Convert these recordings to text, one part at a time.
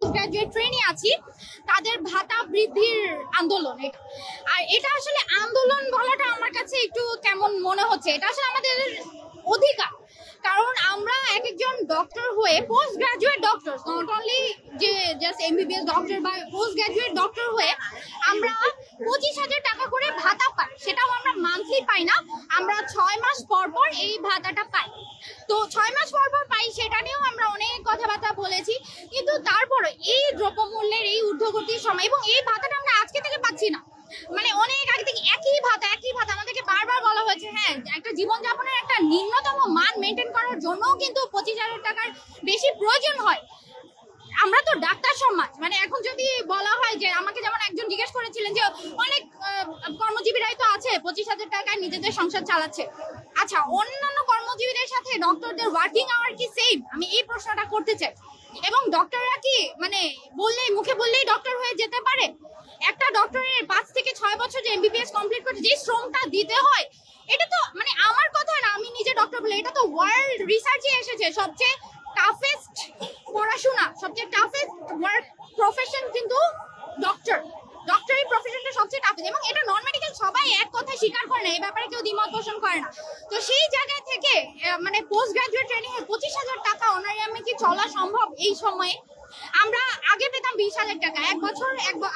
Graduate ট্রেনে আছি তাদের ভাতা বৃদ্ধির আন্দোলন এটা। আর এটা আসলে আন্দোলন বলাটা আমার কাছে একটু কেমন মনে হচ্ছে, এটা আসলে আমাদের অধিকার। কারণ আমরা এক একজন ডক্টর হয়ে, post graduate doctor, not only যে জাস্ট এমবিবিএস ডক্টর বা পোস্ট গ্রাজুয়েট ডক্টর হয়ে আমরা 25,000 টাকা করে ভাতা পাই। সেটাও আমরা মান্থলি পাই না, আমরা 6 মাস পর পর এই ভাতাটা পাই। তো 6 মাস পর পর পাই, সেটা নিয়েও আমরা অনেক কথাবার্তা বলেছি। কিন্তু তারপরে এই দ্রব্যমূল্যের এই ঊর্ধ্বগতির সময়, এবং এই ভাতাটা আমরা আজকে থেকে পাচ্ছি না, মানে অনেক আগে থেকে একই ভাতা আমাদেরকে বারবার বলা হয়েছে। হ্যাঁ, একটা জীবনযাপনের একটা নিম্নতম মান মেনটেন করার জন্যও কিন্তু 25,000 টাকার বেশি প্রয়োজন হয়। আমরা তো ডাক্তার সমাজ, মানে এখন যদি বলা হয় যে, আমাকে যেমন একজন জিজ্ঞেস করেছিলেন যে অনেক কর্মজীবীরাই তো আছে 25,000 টাকায় নিজেদের সংসার চালাচ্ছে। আচ্ছা, অন্যান্য কর্মজীবীদের সাথে ডক্টরদের ওয়ার্কিং আওয়ার কি সেম? আমি এই প্রশ্নটা করতে চাই। এবং ডক্টররা কি মানে মুখে বললেই ডক্টর হয়ে যেতে পারে? একটা ডক্টরের 5 থেকে 6 বছর যে এমবিবিএস কমপ্লিট করতে যে শ্রমটা দিতে হয়, এটা তো মানে আমার কথা না, আমি নিজে ডক্টর বলে, এটা তো ওয়ার্ল্ড রিসার্চে এসেছে। সবচেয়ে টাফেস্ট পড়াশোনা, সবচেয়ে টাফেস্ট ওয়ার্ক প্রফেশন কিন্তু ডক্টর। ডক্টরি প্রফেশনটা সবচেয়ে টাফেস্ট, এবং এটা নন মেডিকেল সবাই এক কথায় স্বীকার করে না, এই ব্যাপারে কেউ দ্বিমত পোষণ করে না। তো সেই জায়গা থেকে মানে পোস্ট গ্রাজুয়েট ট্রেনিং এ 25,000 টাকা অনায়ামে কি চলা সম্ভব এই সময়ে? আমরা আগে পেতাম 20,000 টাকা।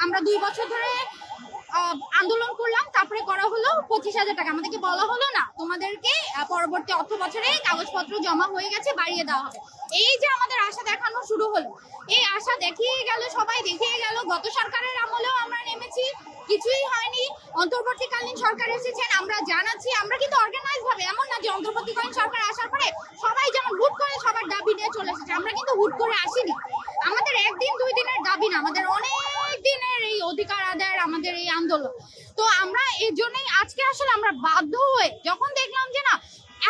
আমরা 2 বছর ধরে আন্দোলন করলাম, তারপরে করা হলো 25,000 টাকা। আমাদেরকে বলা হলো না, তোমাদেরকে পরবর্তী অর্থ বছরে কাগজপত্র জমা হয়ে গেছে, বাড়িয়ে দেওয়া হবে। এই যে আমাদের আশা দেখানো শুরু হলো, এই আশা দেখিয়ে গেল, সবাই দেখিয়ে গেল। গত সরকারের আমলেও আমরা নেমেছি, কিছুই হয়নি। অন্তর্বর্তীকালীন সরকার এসেছেন, আমরা জানাচ্ছি। আমরা কিন্তু অর্গানাইজ ভাবে, এমন না যে অন্তর্বর্তীকালীন সরকার আসার পরে সবাই যেমন হুট করে সবার দাবি নিয়ে চলে এসেছে। আমরা কিন্তু হুট করে আসিনি। আমাদের একদিন 2 দিনের দাবি না, আমাদের অনেক দিনের এই অধিকার আদায়ের আমাদের এই আন্দোলন। তো আমরা এর জন্যই আজকে আসলে আমরা বাধ্য হয়ে যখন দেখলাম যে না,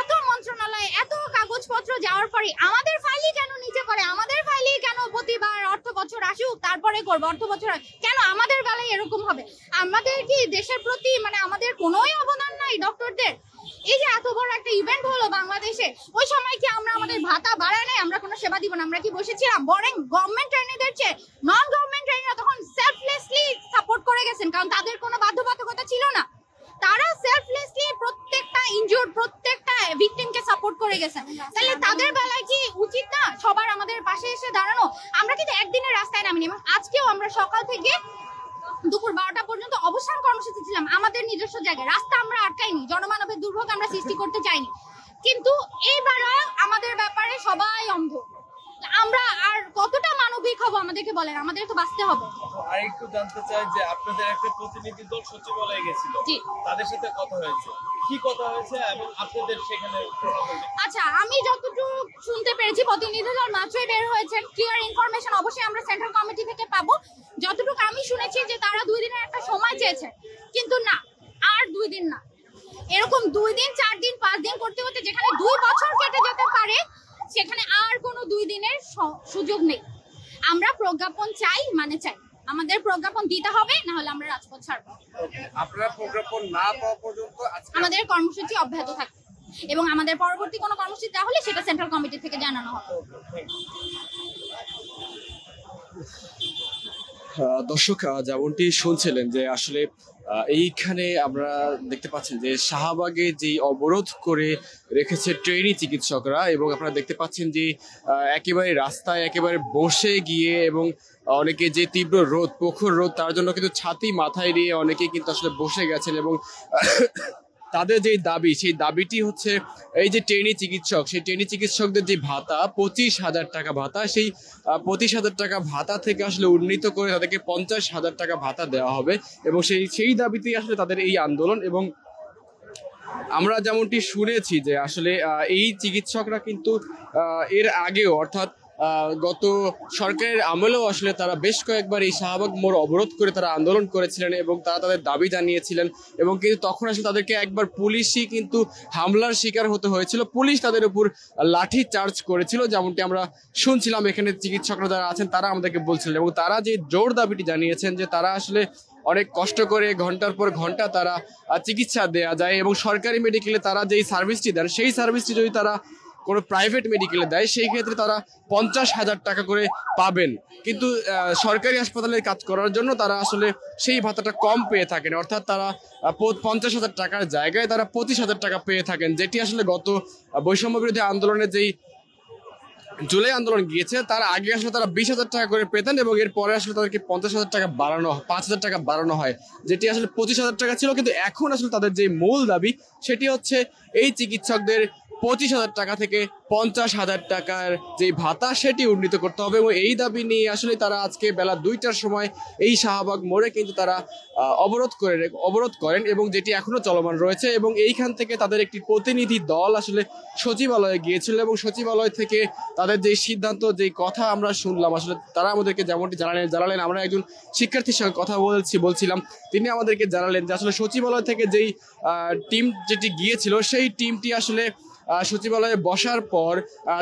এত মন্ত্রণালয়, এত কাগজপত্র যাওয়ার পরে আমাদের ফাইলই কেন নিচে করে, আমাদের ফাইলই কেন প্রতিবার অর্থ বছর আসুক তারপরে করবো, অর্থ বছর কেন আমাদের বেলায় এরকম হবে? আমাদের কি দেশের প্রতি মানে আমাদের কোনোই অবদান নাই ডক্টরদের? এই যে এত বড় একটা ইভেন্ট হলো বাংলাদেশে, ওই সময় কি আমরা আমাদের ভাতা বাড়ায় নাই, আমরা কোনো সেবা দিব না, আমরা কি বসেছিলাম? বরং গভর্নমেন্ট ট্রেনিদের চেয়ে নন গভর্নমেন্ট ট্রেনিরা তখন সেলফলেসলি সাপোর্ট করে গেছেন, কারণ তাদের কোনো বাধ্যবাধকতা ছিল না। তারা সেলফলেসলি প্রত্যেকটা ইনজুর্ড, প্রত্যেকটা ভিকটিমকে সাপোর্ট করে গেছেন। তাহলে তাদের বেলায় কি উচিত না সবার আমাদের পাশে এসে দাঁড়ানো? আমরা কিন্তু একদিনের রাস্তায় নামিনি, এবং আজকেও আমরা সকাল থেকে দুপুর 12টা পর্যন্ত অবস্থান কর্মসূচি ছিলাম আমাদের নিজস্ব জায়গায়। রাস্তা আমরা আটকাইনি, জনমানবের দুর্ভোগ আমরা সৃষ্টি করতে চাইনি। কিন্তু এইবার আমাদের ব্যাপারে সবাই অন্ধ। আমরা আর কতটা মানবিক হব আমাদেরকে বলেন, আমাদের তো বাঁচতে হবে। আর একটু জানতে চাই যে আপনাদের একটা প্রতিনিধি দল সচিবালয়ে গেছিল, তাদের সাথে কথা হয়েছে, কি কথা হয়েছে এবং আপনাদের সেখানে? আচ্ছা, আমি যতটুকু শুনতে পেরেছি, প্রতিনিধি দল মাত্রই বের হয়েছেন। ক্লিয়ার ইনফরমেশন অবশ্যই আমরা সেন্ট্রাল কমিটি থেকে পাবো। যতটুকু আমি শুনেছি যে তারা 2 দিনের একটা সময় চেয়েছে, কিন্তু না, আর 2 দিন না, এরকম 2 দিন 4 দিন 5 দিন করতে করতে যেখানে 2 বছর কেটে যেতে পারে, সেখানে আর কোনো 2 দিনের সুযোগ নেই। আমরা প্রজ্ঞাপন চাই, মানে চাই, আমাদের প্রজ্ঞাপন দিতে হবে, না হলে আমরা রাজপথ ছাড়বো। আপনারা প্রজ্ঞাপন না পাওয়া পর্যন্ত আমাদের কর্মসূচি অব্যাহত থাকবে, এবং আমাদের পরবর্তী কোনো কর্মসূচি দেওয়া হলে সেটা সেন্ট্রাল কমিটি থেকে জানানো হবে। দর্শক, যেমনটি শুনছিলেন যে আসলে এইখানে আমরা দেখতে পাচ্ছেন যে শাহবাগে যেই অবরোধ করে রেখেছে ট্রেনি চিকিৎসকরা, এবং আপনারা দেখতে পাচ্ছেন যে একেবারে রাস্তায় একেবারে বসে গিয়ে, এবং অনেকে যে তীব্র রোদ, প্রখর রোদ, তার জন্য কিন্তু ছাতি মাথায় দিয়ে অনেকে কিন্তু আসলে বসে গেছেন। এবং তাদের যে দাবি, সেই দাবিটি হচ্ছে এই যে ট্রেনি চিকিৎসক, সেই ট্রেনি চিকিৎসকদের যে ভাতা 25,000 টাকা ভাতা, সেই 25,000 টাকা ভাতা থেকে আসলে উন্নীত করে তাদেরকে 50,000 টাকা ভাতা দেওয়া হবে, এবং সেই দাবিতেই আসলে তাদের এই আন্দোলন। এবং আমরা যেমনটি শুনেছি যে আসলে এই চিকিৎসকরা কিন্তু এর আগেও, অর্থাৎ গত সরকারের আমলেও আসলে তারা বেশ কয়েকবার এই শাহবাগ মোড় অবরোধ করে তারা আন্দোলন করেছিলেন, এবং তারা তাদের দাবি জানিয়েছিলেন। এবং কিন্তু তখন আসলে তাদেরকে একবার পুলিশই কিন্তু হামলার শিকার হতে হয়েছিল, পুলিশ তাদের উপর লাঠি চার্জ করেছিল, যেমনটি আমরা শুনছিলাম। এখানে চিকিৎসকরা যারা আছেন তারা আমাদেরকে বলছিলেন, এবং তারা যে জোর দাবিটি জানিয়েছেন যে তারা আসলে অনেক কষ্ট করে ঘন্টার পর ঘন্টা তারা চিকিৎসা দেয়া যায়, এবং সরকারি মেডিকেলে তারা যেই সার্ভিসটি দেন সেই সার্ভিসটি যদি তারা কোনো প্রাইভেট মেডিকেলে দেয় সেই ক্ষেত্রে তারা 50,000 টাকা করে পাবেন, কিন্তু সরকারি হাসপাতালে কাজ করার জন্য তারা আসলে সেই ভাতাটা কম পেয়ে থাকেন, অর্থাৎ তারা 50,000 টাকার জায়গায় তারা 25,000 টাকা পেয়ে থাকেন, যেটি আসলে গত বৈষম্য বিরোধী আন্দোলনে যেই জুলাই আন্দোলন গিয়েছে তার আগে আসলে তারা 20,000 টাকা করে পেতেন এবং এর পরে আসলে তাদেরকে 50,000 টাকা 5,000 টাকা বাড়ানো হয়, যেটি আসলে 25,000 টাকা ছিল। কিন্তু এখন আসলে তাদের যে মূল দাবি সেটি হচ্ছে এই চিকিৎসকদের 25,000 টাকা থেকে 50,000 টাকার যে ভাতা সেটি উন্নীত করতে হবে এবং এই দাবি নিয়ে আসলে তারা আজকে বেলা 2টার সময় এই শাহবাগ মোড়ে কিন্তু তারা অবরোধ করেন এবং যেটি এখনো চলমান রয়েছে। এবং এইখান থেকে তাদের একটি প্রতিনিধি দল আসলে সচিবালয়ে গিয়েছিল এবং সচিবালয় থেকে তাদের যে সিদ্ধান্ত, যে কথা আমরা শুনলাম, আসলে তারা আমাদেরকে যেমনটি জানালেন আমরা একজন শিক্ষার্থীর সঙ্গে কথা বলছিলাম, তিনি আমাদেরকে জানালেন যে আসলে সচিবালয় থেকে যেই টিম যেটি গিয়েছিল সেই টিমটি আসলে সচিবালয়ে বসার পর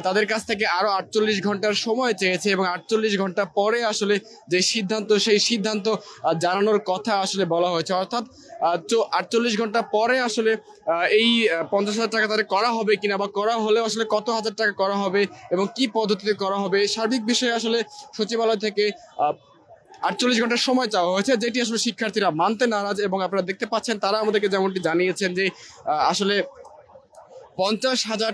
তাদের কাছ থেকে আরো 48 ঘন্টার সময় চেয়েছে এবং 48 ঘন্টা পরে আসলে যে সিদ্ধান্ত সেই সিদ্ধান্ত জানানোর কথা আসলে বলা হয়েছে, অর্থাৎ 48 ঘন্টা পরে আসলে এই 50,000 টাকা তাদের করা হবে কিনা বা করা হলেও আসলে কত হাজার টাকা করা হবে এবং কি পদ্ধতিতে করা হবে সার্বিক বিষয়ে আসলে সচিবালয় থেকে 48 ঘন্টার সময় চাওয়া হয়েছে, যেটি আসলে শিক্ষার্থীরা মানতে নারাজ। এবং আপনারা দেখতে পাচ্ছেন তারা আমাদেরকে যেমনটি জানিয়েছেন যে আসলে 50,000